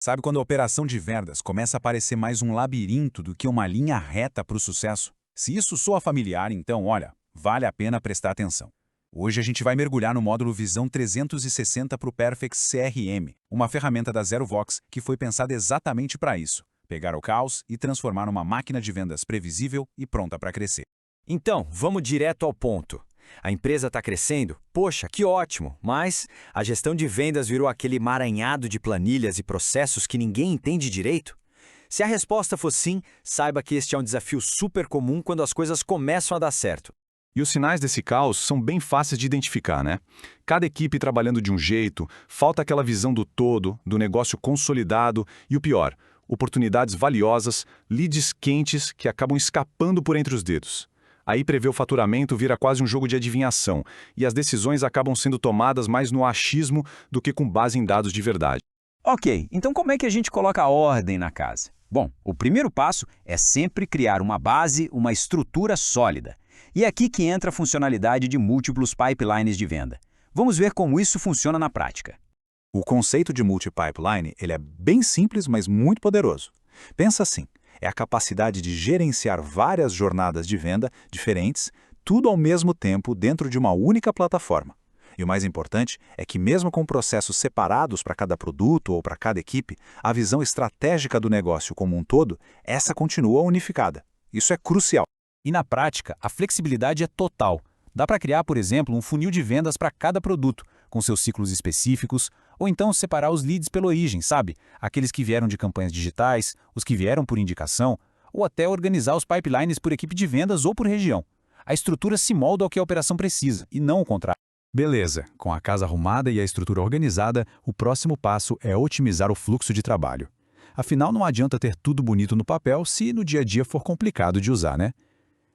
Sabe quando a operação de vendas começa a parecer mais um labirinto do que uma linha reta para o sucesso? Se isso soa familiar, então, olha, vale a pena prestar atenção. Hoje a gente vai mergulhar no módulo Visão 360 para o Perfect CRM, uma ferramenta da ZeroVox que foi pensada exatamente para isso: pegar o caos e transformar numa máquina de vendas previsível e pronta para crescer. Então, vamos direto ao ponto. A empresa está crescendo? Poxa, que ótimo! Mas a gestão de vendas virou aquele emaranhado de planilhas e processos que ninguém entende direito? Se a resposta for sim, saiba que este é um desafio super comum quando as coisas começam a dar certo. E os sinais desse caos são bem fáceis de identificar, né? Cada equipe trabalhando de um jeito, falta aquela visão do todo, do negócio consolidado e o pior, oportunidades valiosas, leads quentes que acabam escapando por entre os dedos. Aí prever o faturamento vira quase um jogo de adivinhação e as decisões acabam sendo tomadas mais no achismo do que com base em dados de verdade. Ok, então como é que a gente coloca ordem na casa? Bom, o primeiro passo é sempre criar uma base, uma estrutura sólida. E é aqui que entra a funcionalidade de múltiplos pipelines de venda. Vamos ver como isso funciona na prática. O conceito de multi-pipeline ele é bem simples, mas muito poderoso. Pensa assim: é a capacidade de gerenciar várias jornadas de venda diferentes, tudo ao mesmo tempo dentro de uma única plataforma. E o mais importante é que mesmo com processos separados para cada produto ou para cada equipe, a visão estratégica do negócio como um todo, essa continua unificada. Isso é crucial. E na prática, a flexibilidade é total. Dá para criar, por exemplo, um funil de vendas para cada produto, com seus ciclos específicos, ou então separar os leads pela origem, sabe? Aqueles que vieram de campanhas digitais, os que vieram por indicação, ou até organizar os pipelines por equipe de vendas ou por região. A estrutura se molda ao que a operação precisa, e não o contrário. Beleza, com a casa arrumada e a estrutura organizada, o próximo passo é otimizar o fluxo de trabalho. Afinal, não adianta ter tudo bonito no papel se no dia a dia for complicado de usar, né?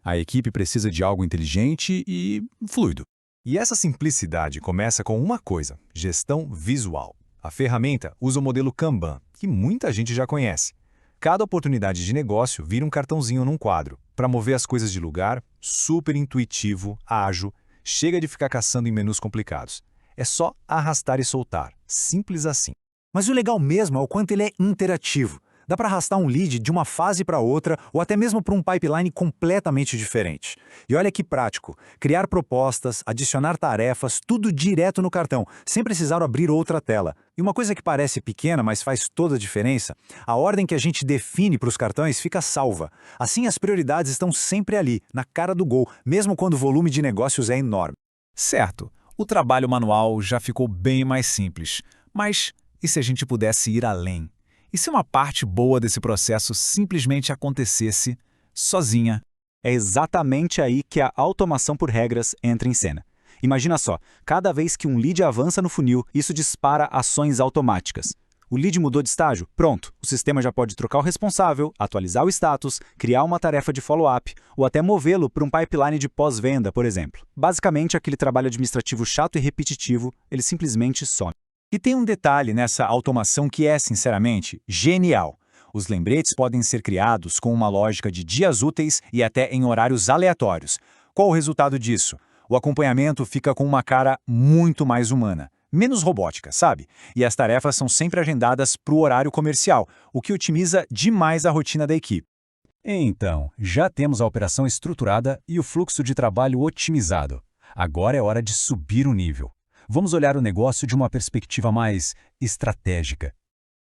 A equipe precisa de algo inteligente e fluido. E essa simplicidade começa com uma coisa: gestão visual. A ferramenta usa o modelo Kanban, que muita gente já conhece. Cada oportunidade de negócio vira um cartãozinho num quadro. Para mover as coisas de lugar, super intuitivo, ágil, chega de ficar caçando em menus complicados. É só arrastar e soltar. Simples assim. Mas o legal mesmo é o quanto ele é interativo. Dá para arrastar um lead de uma fase para outra ou até mesmo para um pipeline completamente diferente. E olha que prático, criar propostas, adicionar tarefas, tudo direto no cartão, sem precisar abrir outra tela. E uma coisa que parece pequena, mas faz toda a diferença, a ordem que a gente define para os cartões fica salva. Assim as prioridades estão sempre ali, na cara do gol, mesmo quando o volume de negócios é enorme. Certo, o trabalho manual já ficou bem mais simples. Mas e se a gente pudesse ir além? E se uma parte boa desse processo simplesmente acontecesse sozinha? É exatamente aí que a automação por regras entra em cena. Imagina só, cada vez que um lead avança no funil, isso dispara ações automáticas. O lead mudou de estágio? Pronto, o sistema já pode trocar o responsável, atualizar o status, criar uma tarefa de follow-up ou até movê-lo para um pipeline de pós-venda, por exemplo. Basicamente, aquele trabalho administrativo chato e repetitivo, ele simplesmente some. E tem um detalhe nessa automação que é, sinceramente, genial. Os lembretes podem ser criados com uma lógica de dias úteis e até em horários aleatórios. Qual o resultado disso? O acompanhamento fica com uma cara muito mais humana, menos robótica, sabe? E as tarefas são sempre agendadas para o horário comercial, o que otimiza demais a rotina da equipe. Então, já temos a operação estruturada e o fluxo de trabalho otimizado. Agora é hora de subir o nível. Vamos olhar o negócio de uma perspectiva mais estratégica.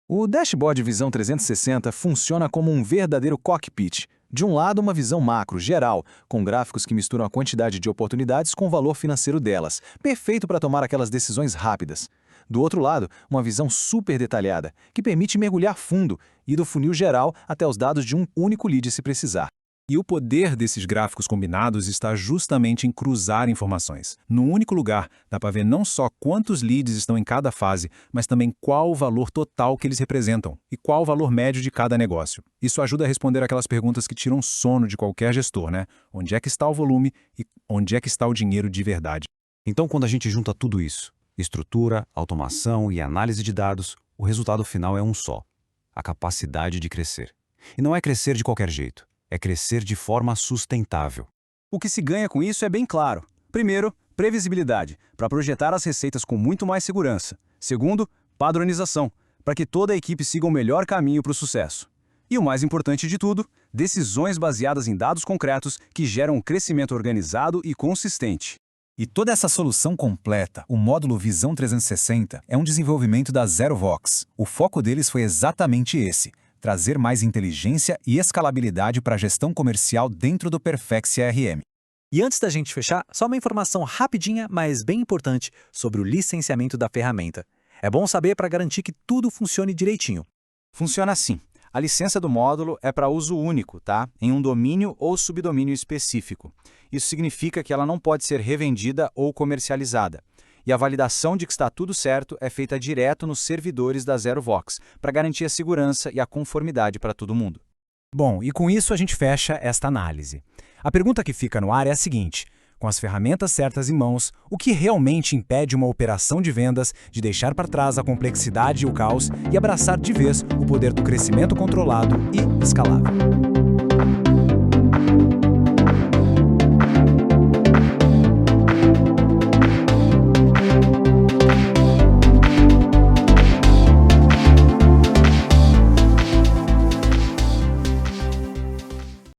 O Dashboard Visão 360 funciona como um verdadeiro cockpit. De um lado, uma visão macro, geral, com gráficos que misturam a quantidade de oportunidades com o valor financeiro delas, perfeito para tomar aquelas decisões rápidas. Do outro lado, uma visão super detalhada, que permite mergulhar fundo, e do funil geral até os dados de um único lead se precisar. E o poder desses gráficos combinados está justamente em cruzar informações. Num único lugar, dá para ver não só quantos leads estão em cada fase, mas também qual o valor total que eles representam e qual o valor médio de cada negócio. Isso ajuda a responder aquelas perguntas que tiram sono de qualquer gestor, né? Onde é que está o volume e onde é que está o dinheiro de verdade? Então, quando a gente junta tudo isso, estrutura, automação e análise de dados, o resultado final é um só: a capacidade de crescer. E não é crescer de qualquer jeito. É crescer de forma sustentável. O que se ganha com isso é bem claro. Primeiro, previsibilidade, para projetar as receitas com muito mais segurança. Segundo, padronização, para que toda a equipe siga o melhor caminho para o sucesso. E o mais importante de tudo, decisões baseadas em dados concretos que geram um crescimento organizado e consistente. E toda essa solução completa, o módulo Visão 360, é um desenvolvimento da ZeroVox. O foco deles foi exatamente esse: trazer mais inteligência e escalabilidade para a gestão comercial dentro do Perfect CRM. E antes da gente fechar, só uma informação rapidinha, mas bem importante, sobre o licenciamento da ferramenta. É bom saber para garantir que tudo funcione direitinho. Funciona assim. A licença do módulo é para uso único, tá? Em um domínio ou subdomínio específico. Isso significa que ela não pode ser revendida ou comercializada. E a validação de que está tudo certo é feita direto nos servidores da ZeroVox, para garantir a segurança e a conformidade para todo mundo. Bom, e com isso a gente fecha esta análise. A pergunta que fica no ar é a seguinte: com as ferramentas certas em mãos, o que realmente impede uma operação de vendas de deixar para trás a complexidade e o caos e abraçar de vez o poder do crescimento controlado e escalável?